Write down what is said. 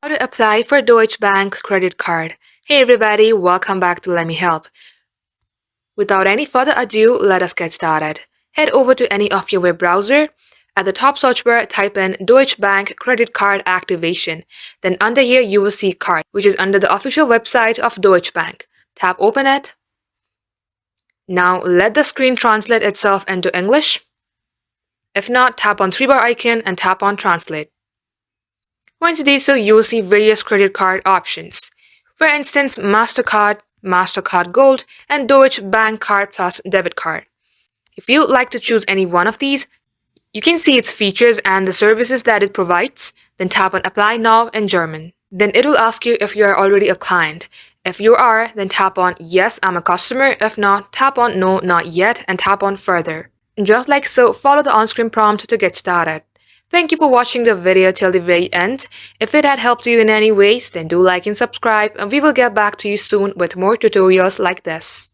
How to apply for Deutsche Bank credit card. Hey everybody, welcome back to Let Me Help. Without any further ado, let us get started. Head over to any of your web browser. At the top search bar, type in Deutsche Bank credit card activation. Then under here, you will see card, which is under the official website of Deutsche Bank. Tap open it. Now let the screen translate itself into English. If not, tap on 3-bar icon and tap on translate. Once you do so, you will see various credit card options. For instance, MasterCard, MasterCard Gold, and Deutsche Bank Card Plus Debit Card. If you would like to choose any one of these, you can see its features and the services that it provides, then tap on Apply Now in German. Then it will ask you if you are already a client. If you are, then tap on Yes, I'm a customer. If not, tap on No, not yet, and tap on Further. And just like so, follow the on-screen prompt to get started. Thank you for watching the video till the very end. If it had helped you in any ways, then do like and subscribe, and we will get back to you soon with more tutorials like this.